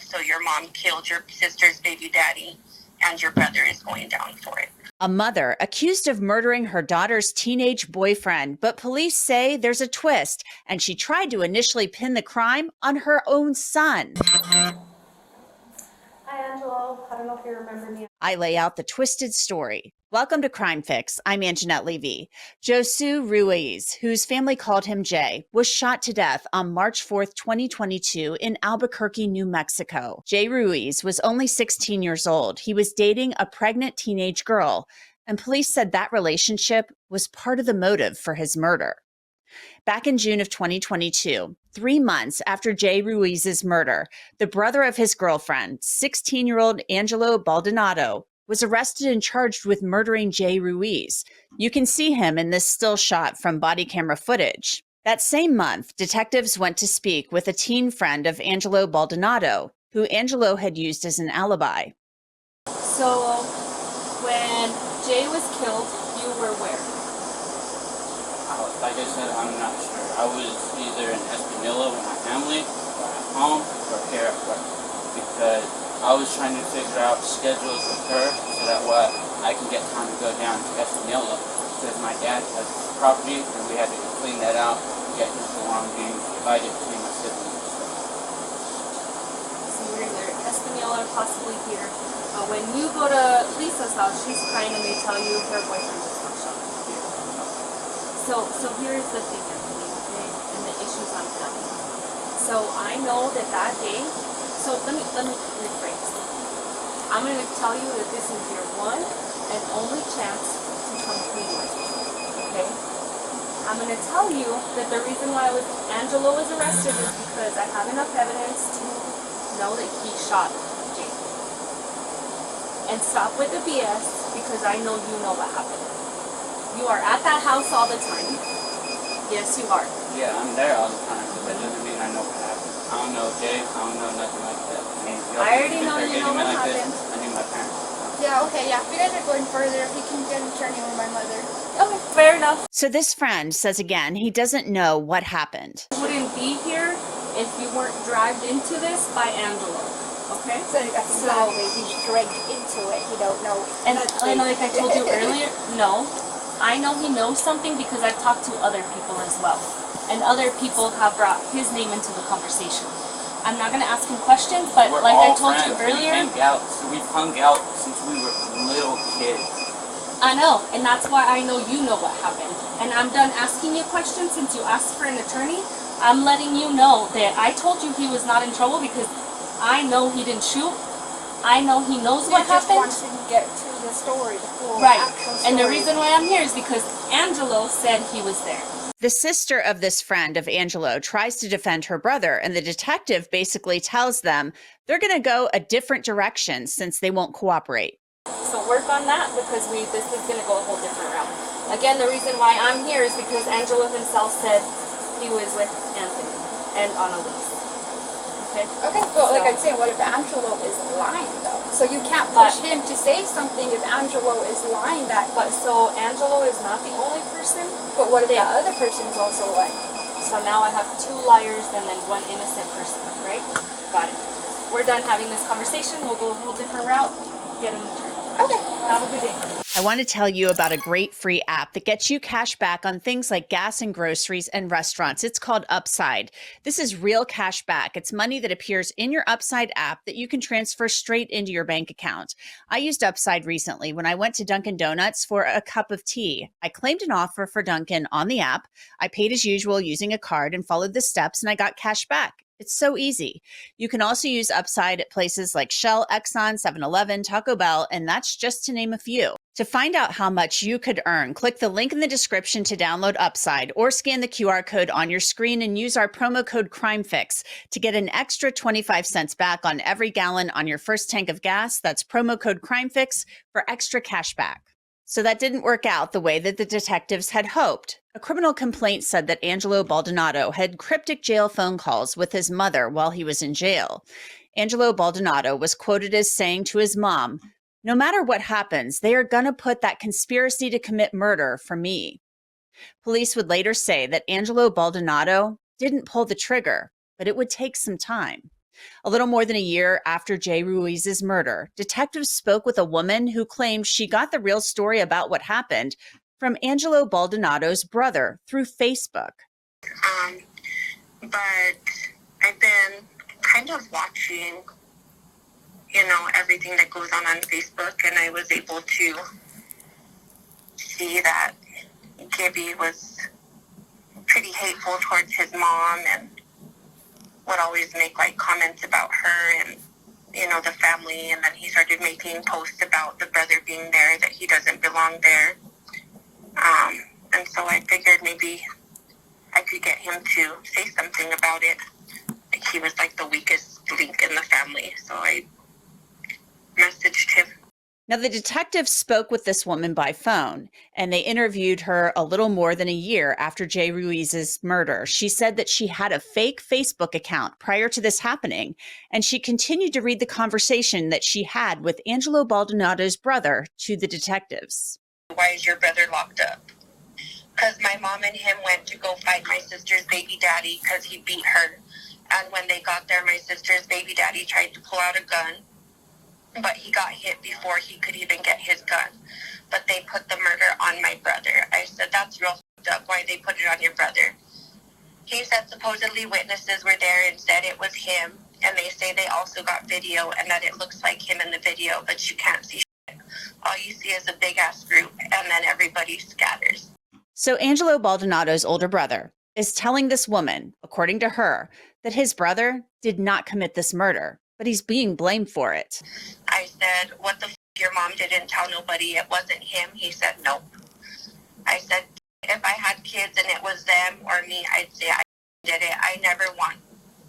of, so your mom killed your sister's baby daddy, and your brother is going down for it. A mother accused of murdering her daughter's teenage boyfriend, but police say there's a twist, and she tried to initially pin the crime on her own son. Hi, Angelo. I don't know if you remember me. I lay out the twisted story. Welcome to Crime Fix. I'm Angenette Levy. Josue Ruiz, whose family called him Jay, was shot to death on March 4th, 2022 in Albuquerque, New Mexico. Jay Ruiz was only 16 years old. He was dating a pregnant teenage girl, and police said that relationship was part of the motive for his murder. Back in June of 2022, 3 months after Jay Ruiz's murder, the brother of his girlfriend, 16-year-old Angelo Baldonado, was arrested and charged with murdering Jay Ruiz. You can see him in this still shot from body camera footage. That same month, detectives went to speak with a teen friend of Angelo Baldonado, who Angelo had used as an alibi. So, when Jay was killed, you were where? Like I said, I'm not sure. I was either in Espanola with my family, or at home, or here at work. Because I was trying to figure out schedules with her so that way I can get time to go down to Espanola. Because my dad has property and we had to clean that out and get his belongings divided between my siblings. So you're either Espanola or possibly here. When you go to Lisa's house, she's crying and they tell you her boyfriend just got shot. So here's the thing, Anthony, okay, and the issues I'm having. So I know that day, so let me rephrase. I'm going to tell you that this is your one and only chance to come clean with me, okay? I'm going to tell you that the reason why Angelo was arrested is because I have enough evidence to know that he shot Jay. And stop with the BS, because I know you know what happened. You are at that house all the time. Yes, you are. Yeah, I'm there all the time, but that doesn't mean I know what happened. I don't know Jay, I don't know nothing like that. I already know you know what happened. I knew my parents. Yeah, okay, yeah. If you guys are going further, we can get an attorney with my mother. Okay, fair enough. So this friend says again he doesn't know what happened. You wouldn't be here if you weren't dragged into this by Angelo. Okay? So exactly, he's dragged into it. You don't know. And like I told you earlier, no. I know he knows something because I've talked to other people as well. And other people have brought his name into the conversation. I'm not going to ask him questions, but We're like all I told friends. you earlier. We've hung out since we were little kids. I know, and that's why I know you know what happened. And I'm done asking you questions since you asked for an attorney. I'm letting you know that I told you he was not in trouble because I know he didn't shoot. I know he knows what happened. Just wants to get to the story, the full Right. actual story. And the reason why I'm here is because Angelo said he was there. The sister of this friend of Angelo tries to defend her brother, and the detective basically tells them they're going to go a different direction since they won't cooperate. So work on that because this is going to go a whole different route. Again, the reason why I'm here is because Angelo himself said he was with Anthony and Annalise. Okay? Okay, but like I'm saying, what if Angelo is lying though? So you can't push him to say something if Angelo is lying that. But so Angelo is not the only person. But what if the other person's also lying? So now I have 2 liars and then 1 innocent person, right? Got it. We're done having this conversation. We'll go a whole different route. Get him turned. Okay. Have a good day. I want to tell you about a great free app that gets you cash back on things like gas and groceries and restaurants. It's called Upside. This is real cash back. It's money that appears in your Upside app that you can transfer straight into your bank account. I used Upside recently when I went to Dunkin' Donuts for a cup of tea. I claimed an offer for Dunkin' on the app. I paid as usual using a card and followed the steps, and I got cash back. It's so easy. You can also use Upside at places like Shell, Exxon, 7-Eleven, Taco Bell, and that's just to name a few. To find out how much you could earn, click the link in the description to download Upside or scan the QR code on your screen and use our promo code CRIMEFIX to get an extra 25 cents back on every gallon on your first tank of gas. That's promo code CRIMEFIX for extra cash back. So that didn't work out the way that the detectives had hoped. A criminal complaint said that Angelo Baldonado had cryptic jail phone calls with his mother while he was in jail. Angelo Baldonado was quoted as saying to his mom, "No matter what happens, they are going to put that conspiracy to commit murder for me." Police would later say that Angelo Baldonado didn't pull the trigger, but it would take some time. A little more than a year after Jay Ruiz's murder, detectives spoke with a woman who claimed she got the real story about what happened from Angelo Baldonado's brother through Facebook. But I've been kind of watching, everything that goes on Facebook, and I was able to see that Gibby was pretty hateful towards his mom and would always make comments about her and the family, and then he started making posts about the brother being there, that he doesn't belong there. And so I figured maybe I could get him to say something about it. He was the weakest link in the family, so I messaged him. Now, the detective spoke with this woman by phone, and they interviewed her a little more than a year after Jay Ruiz's murder. She said that she had a fake Facebook account prior to this happening, and she continued to read the conversation that she had with Angelo Baldonado's brother to the detectives. Why is your brother locked up? Because my mom and him went to go fight my sister's baby daddy because he beat her. And when they got there, my sister's baby daddy tried to pull out a gun, but he got hit before he could even get his gun. But they put the murder on my brother. I said, that's real fucked up. Why they put it on your brother? He said supposedly witnesses were there and said it was him. And they say they also got video and that it looks like him in the video, but you can't see shit. All you see is a big-ass group, and then everybody scatters. So Angelo Baldonado's older brother is telling this woman, according to her, that his brother did not commit this murder, but he's being blamed for it. I said, what the f***, your mom didn't tell nobody it wasn't him? He said, nope. I said, if I had kids and it was them or me, I'd say I did it. I never want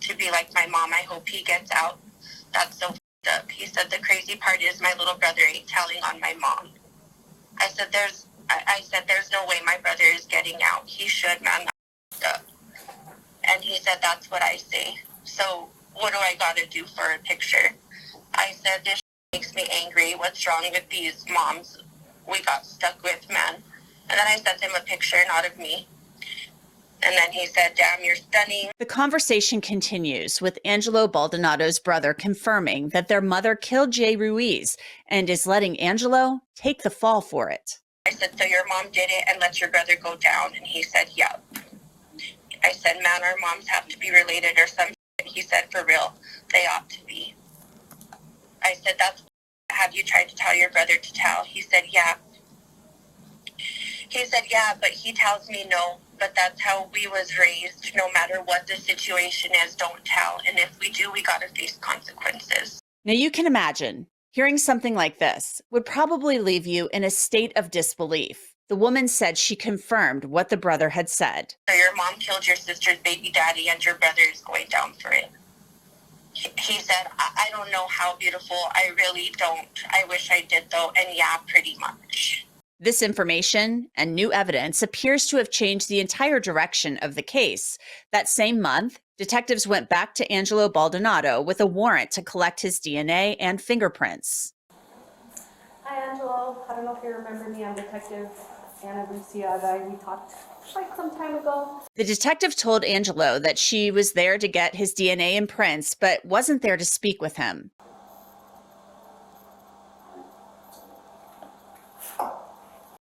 to be like my mom. I hope he gets out. That's so f***ed up. He said, the crazy part is my little brother ain't telling on my mom. I said, there's no way my brother is getting out. He should, man. That's f***ed up. And he said, that's what I say. So what do I got to do for a picture? I said, this makes me angry. What's wrong with these moms we got stuck with, man? And then I sent him a picture, not of me. And then he said, damn, you're stunning. The conversation continues with Angelo Baldonado's brother confirming that their mother killed Jay Ruiz and is letting Angelo take the fall for it. I said, so your mom did it and let your brother go down? And he said, yeah. I said, man, our moms have to be related or something. He said, for real, they ought to be. I said, have you tried to tell your brother to tell? He said, yeah. He said, yeah, but he tells me no. But that's how we was raised. No matter what the situation is, don't tell. And if we do, we got to face consequences. Now you can imagine hearing something like this would probably leave you in a state of disbelief. The woman said she confirmed what the brother had said. So your mom killed your sister's baby daddy and your brother is going down for it. He said, I don't know how beautiful. I really don't. I wish I did though. And yeah, pretty much. This information and new evidence appears to have changed the entire direction of the case. That same month, detectives went back to Angelo Baldonado with a warrant to collect his DNA and fingerprints. Hi, Angelo. I don't know if you remember me. I'm Detective Anna Lucia. We talked some time ago. The detective told Angelo that she was there to get his DNA and prints, but wasn't there to speak with him.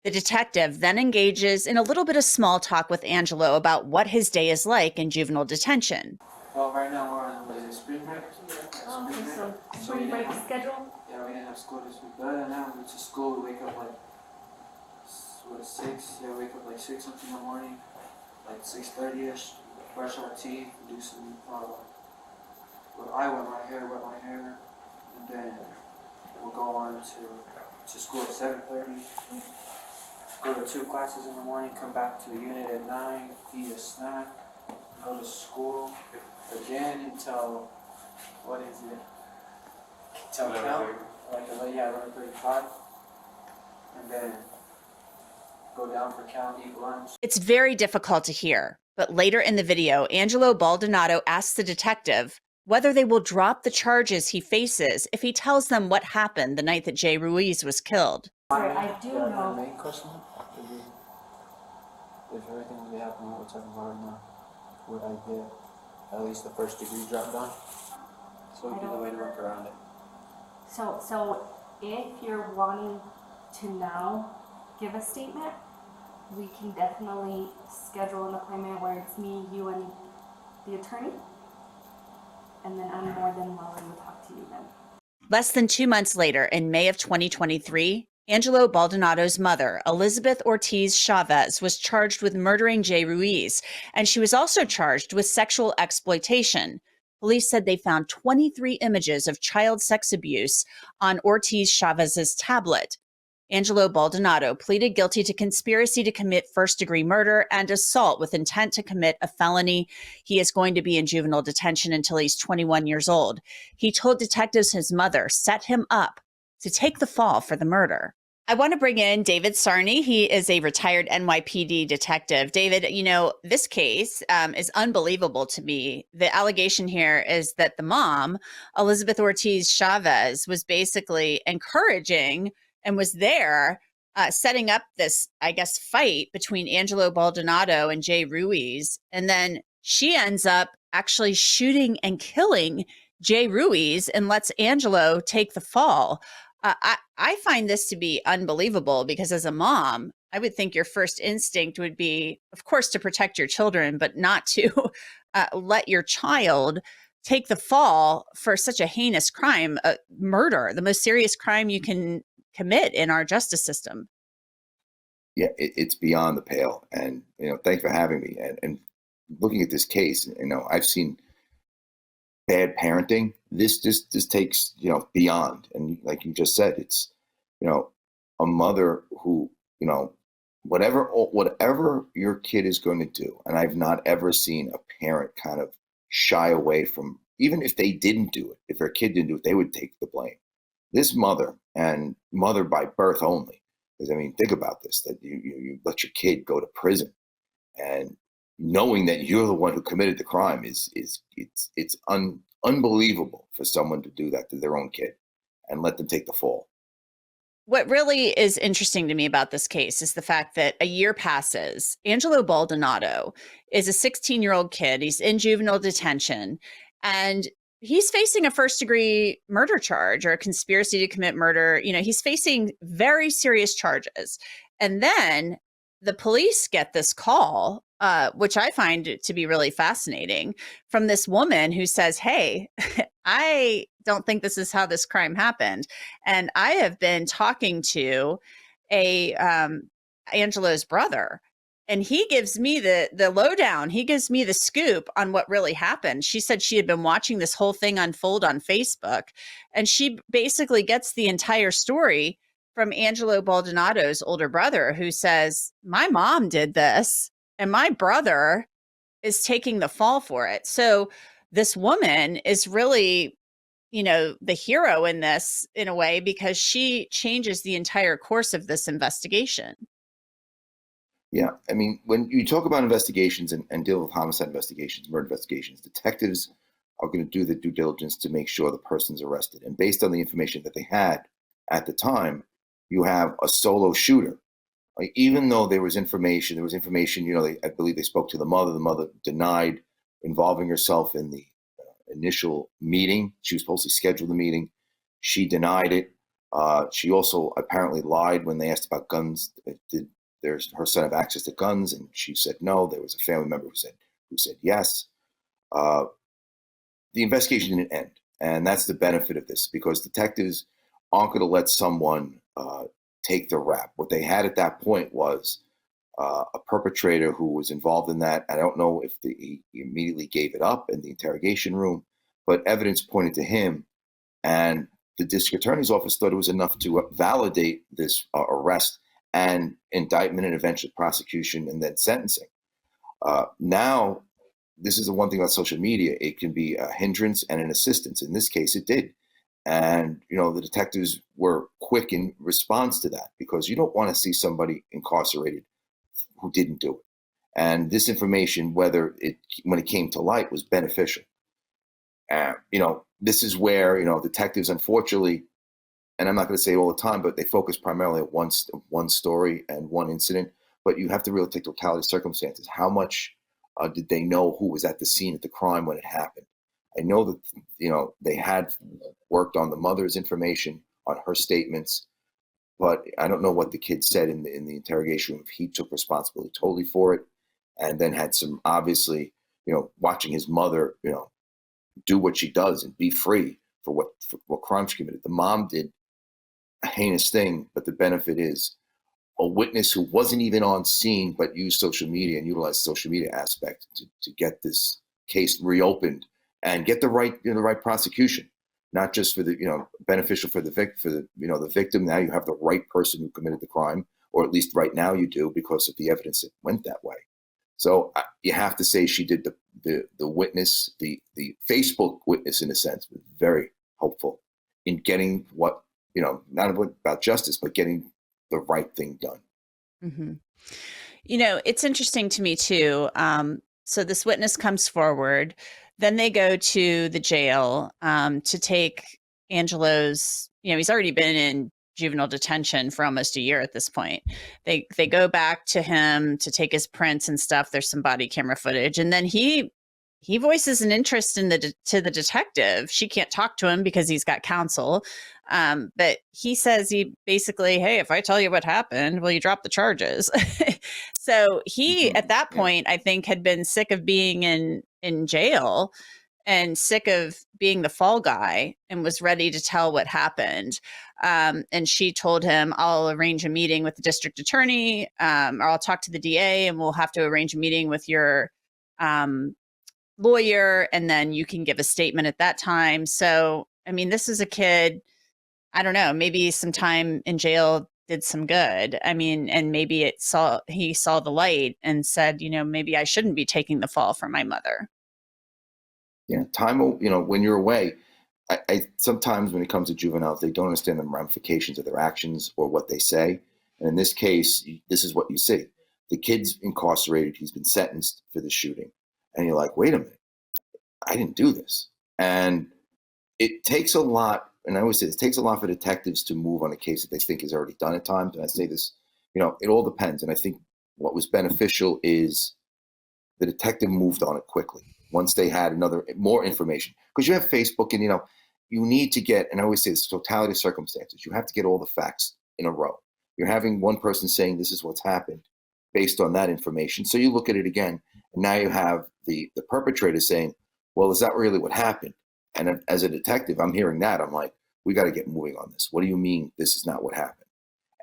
The detective then engages in a little bit of small talk with Angelo about what his day is like in juvenile detention. Well, right now we're on spring break. So spring break schedule? Yeah, we didn't have school this week, but other than that, we went to school. We wake up 6? Yeah, we wake up 6 something in the morning, 6:30ish. Brush our teeth, do some. I wet my hair, and then we'll go on to school at 7:30. Go to 2 classes in the morning, come back to the unit at 9, eat a snack, go to school again until, what is it? Till count, 11:35, and then go down for count, eat lunch. It's very difficult to hear, but later in the video, Angelo Baldonado asks the detective whether they will drop the charges he faces if he tells them what happened the night that Jay Ruiz was killed. Sorry, I do know. My main question would be, if everything really happened, what we're talking about right now, would I get at least the first degree dropped down? So it'd be the way to work around it. So if you're wanting to now give a statement, we can definitely schedule an appointment where it's me, you, and the attorney. And then I'm more than willing to talk to you then. Less than 2 months later, in May of 2023, Angelo Baldonado's mother, Elizabeth Ortiz-Chavez, was charged with murdering Jay Ruiz, and she was also charged with sexual exploitation. Police said they found 23 images of child sex abuse on Ortiz-Chavez's tablet. Angelo Baldonado pleaded guilty to conspiracy to commit first-degree murder and assault with intent to commit a felony. He is going to be in juvenile detention until he's 21 years old. He told detectives his mother set him up to take the fall for the murder. I want to bring in David Sarney. He is a retired NYPD detective. David, you know, this case is unbelievable to me. The allegation here is that the mom, Elizabeth Ortiz-Chavez, was basically encouraging and was there setting up this, I guess, fight between Angelo Baldonado and Jay Ruiz. And then she ends up actually shooting and killing Jay Ruiz and lets Angelo take the fall. I find this to be unbelievable because as a mom, I would think your first instinct would be, of course, to protect your children, but not to let your child take the fall for such a heinous crime, murder, the most serious crime you can commit in our justice system. Yeah, it's beyond the pale. And, thanks for having me. And looking at this case, I've seen bad parenting. This takes, beyond. And like you just said, it's, a mother who, whatever your kid is going to do. And I've not ever seen a parent kind of shy away from, even if they didn't do it, if their kid didn't do it, they would take the blame. This mother, and mother by birth only, because think about this, that you let your kid go to prison, and knowing that you're the one who committed the crime it's unbelievable for someone to do that to their own kid and let them take the fall. What really is interesting to me about this case is the fact that a year passes. Angelo Baldonado is a 16-year-old kid. He's in juvenile detention, and he's facing a first-degree murder charge or a conspiracy to commit murder. He's facing very serious charges. And then the police get this call, which I find to be really fascinating, from this woman who says, hey, I don't think this is how this crime happened. And I have been talking to Angelo's brother, and he gives me the lowdown. He gives me the scoop on what really happened. She said she had been watching this whole thing unfold on Facebook, and she basically gets the entire story from Angelo Baldonado's older brother, who says, my mom did this and my brother is taking the fall for it. So this woman is really, the hero in this, in a way, because she changes the entire course of this investigation. Yeah. When you talk about investigations and deal with homicide investigations, murder investigations, detectives are going to do the due diligence to make sure the person's arrested. And based on the information that they had at the time, you have a solo shooter. Like, even though there was information, I believe they spoke to the mother. The mother denied involving herself in the initial meeting. She was supposed to schedule the meeting. She denied it. She also apparently lied when they asked about guns. Did her son have access to guns? And she said no. There was a family member who said yes. The investigation didn't end. And that's the benefit of this, because detectives aren't going to let someone take the rap. What they had at that point was a perpetrator who was involved in that. I don't know if he immediately gave it up in the interrogation room, but evidence pointed to him. And the district attorney's office thought it was enough to validate this arrest and indictment and eventual prosecution and then sentencing. Now, this is the one thing about social media. It can be a hindrance and an assistance. In this case, it did. And, the detectives were quick in response to that, because you don't want to see somebody incarcerated who didn't do it. And this information, when it came to light, was beneficial. This is where, detectives, unfortunately, and I'm not going to say all the time, but they focus primarily on one story and one incident. But you have to really take totality of circumstances. How much did they know who was at the scene at the crime when it happened? I know that, you know, they had worked on the mother's information, on her statements, but I don't know what the kid said in the interrogation room, if he took responsibility totally for it, and then had some, obviously, you know, watching his mother, you know, do what she does and be free for what crime she committed. The mom did a heinous thing, but the benefit is a witness who wasn't even on scene, but used social media and utilized social media aspect to get this case reopened and get the right, you know, the right prosecution, not just for the, you know, beneficial for the you know, the victim. Now you have the right person who committed the crime, or at least right now you do, because of the evidence that went that way. So you have to say she did the witness, the Facebook witness, in a sense, was very helpful in getting what, you know, not about justice, but getting the right thing done. Mm-hmm. You know, it's interesting to me too. So this witness comes forward, then they go to the jail to take Angelo's, you know, he's already been in juvenile detention for almost a year at this point. They go back to him to take his prints and stuff. There's some body camera footage, and then he voices an interest in to the detective. She can't talk to him because he's got counsel. But he says, he basically, hey, if I tell you what happened, will you drop the charges? So he, at that point, I think, had been sick of being in jail and sick of being the fall guy, and was ready to tell what happened. And she told him, I'll arrange a meeting with the district attorney, or I'll talk to the DA, and we'll have to arrange a meeting with your lawyer, and then you can give a statement at that time. So, I mean, this is a kid, I don't know, maybe some time in jail did some good. I mean, and maybe he saw the light and said, you know, maybe I shouldn't be taking the fall for my mother. Yeah, time, you know, when you're away, I sometimes when it comes to juveniles, they don't understand the ramifications of their actions or what they say. And in this case, this is what you see. The kid's incarcerated. He's been sentenced for the shooting. And you're like, wait a minute, I didn't do this. And it takes a lot, and I always say this, it takes a lot for detectives to move on a case that they think is already done at times. And I say this, you know, it all depends. And I think what was beneficial is the detective moved on it quickly once they had more information. Because you have Facebook, and, you know, you need to get, and I always say this, totality of circumstances. You have to get all the facts in a row. You're having one person saying this is what's happened based on that information. So you look at it again, and now you have the perpetrator saying, well, is that really what happened? And as a detective, I'm hearing that. I'm like, we got to get moving on this. What do you mean this is not what happened?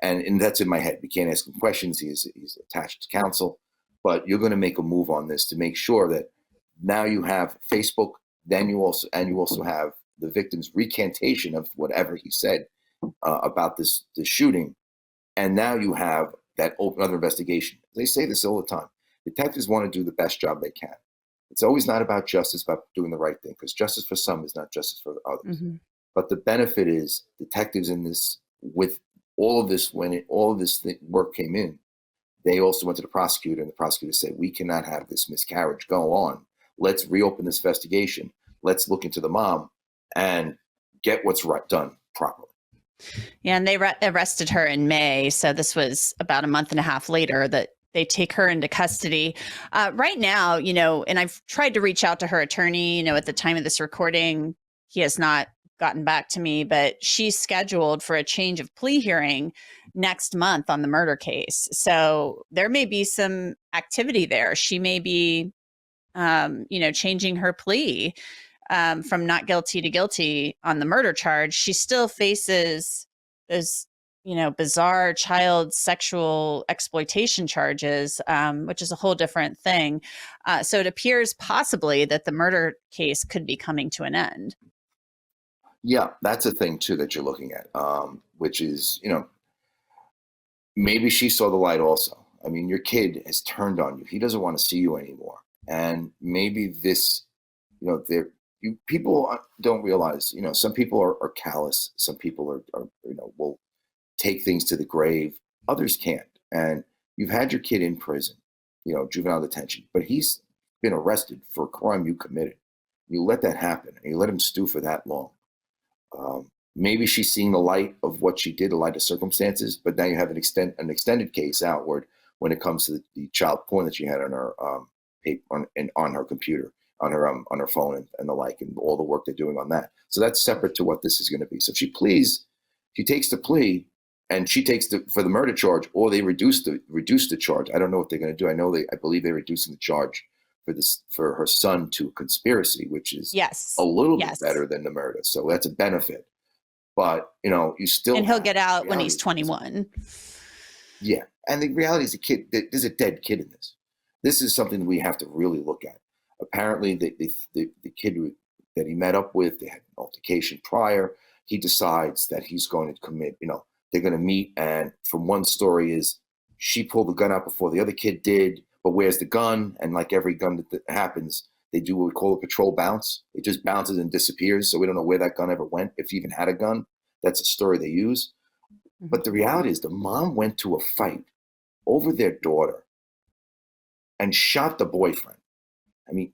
And that's in my head. We can't ask him questions. He's attached to counsel. But you're going to make a move on this to make sure that now you have Facebook, then you also have the victim's recantation of whatever he said about this shooting. And now you have that another investigation. They say this all the time. Detectives want to do the best job they can. It's always not about justice, about doing the right thing, because justice for some is not justice for others. Mm-hmm. But the benefit is detectives in this, with all of this, when all of this work came in, they also went to the prosecutor, and the prosecutor said, we cannot have this miscarriage go on. Let's reopen this investigation. Let's look into the mom and get what's done properly. Yeah, and they arrested her in May. So this was about a month and a half later that they take her into custody. Right now, you know, and I've tried to reach out to her attorney, you know, at the time of this recording, he has not gotten back to me, but she's scheduled for a change of plea hearing next month on the murder case. So there may be some activity there. She may be, you know, changing her plea from not guilty to guilty on the murder charge. She still faces those, you know, bizarre child sexual exploitation charges, which is a whole different thing. So it appears possibly that the murder case could be coming to an end. Yeah, that's a thing too that you're looking at, which is, you know, maybe she saw the light also. I mean, your kid has turned on you. He doesn't want to see you anymore. And maybe this, you know, people don't realize, you know, some people are callous. Some people are, you know, will take things to the grave. Others can't. And you've had your kid in prison, you know, juvenile detention, but he's been arrested for a crime you committed. You let that happen, and you let him stew for that long. Maybe she's seeing the light of what she did, the light of circumstances, but now you have an extended case outward when it comes to the child porn that she had on her on her computer, on her phone and the like, and all the work they're doing on that. So that's separate to what this is going to be. So if she takes the plea, and she takes for the murder charge, or they reduce the charge. I don't know what they're going to do. I believe they're reducing the charge for her son to conspiracy, which is a little bit better than the murder. So that's a benefit. But you still, and he'll get out when he's 21. Yeah, and the reality is, there's a dead kid in this. This is something we have to really look at. Apparently, the kid that he met up with, they had an altercation prior. He decides that he's going to commit. They're going to meet, and from one story is she pulled the gun out before the other kid did. But where's the gun? And like every gun that happens, they do what we call a patrol bounce. It just bounces and disappears. So we don't know where that gun ever went. If he even had a gun, that's a story they use. But the reality is the mom went to a fight over their daughter and shot the boyfriend. I mean,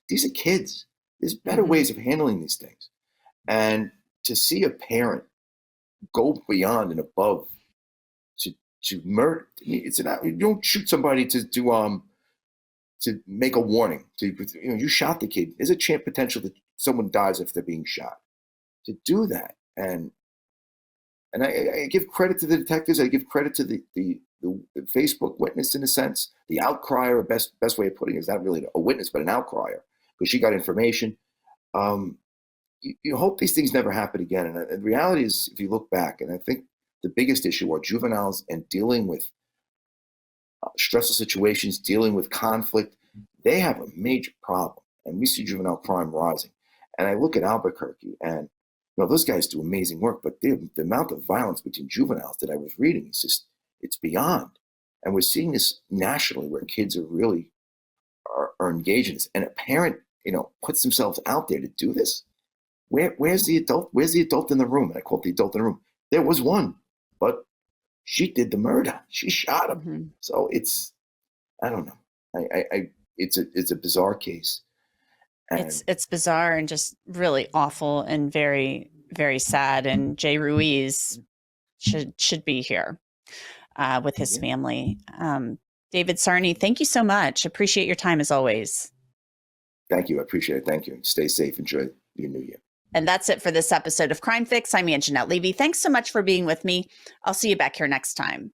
these are kids. There's better ways of handling these things. And to see a parent go beyond and above to murder, you don't shoot somebody to make a warning. You shot the kid. There's a potential that someone dies if they're being shot. To do that, and I give credit to the detectives. I give credit to the Facebook witness, in a sense. The outcrier, best way of putting it, is not really a witness, but an outcrier, because she got information. You hope these things never happen again. And the reality is, if you look back, and I think the biggest issue are juveniles and dealing with stressful situations, dealing with conflict, they have a major problem. And we see juvenile crime rising. And I look at Albuquerque, and those guys do amazing work, but the amount of violence between juveniles that I was reading is it's beyond. And we're seeing this nationally, where kids are really are engaged in this. And a parent, puts themselves out there to do this. Where's the adult? Where's the adult in the room? And I call it the adult in the room. There was one, but she did the murder. She shot him. So I don't know. It's a bizarre case. And it's bizarre and just really awful and very, very sad. And Jay Ruiz should be here with his family. David Sarney, thank you so much. Appreciate your time as always. Thank you. I appreciate it. Thank you. Stay safe. Enjoy your new year. And that's it for this episode of Crime Fix. I'm Angenette Levy. Thanks so much for being with me. I'll see you back here next time.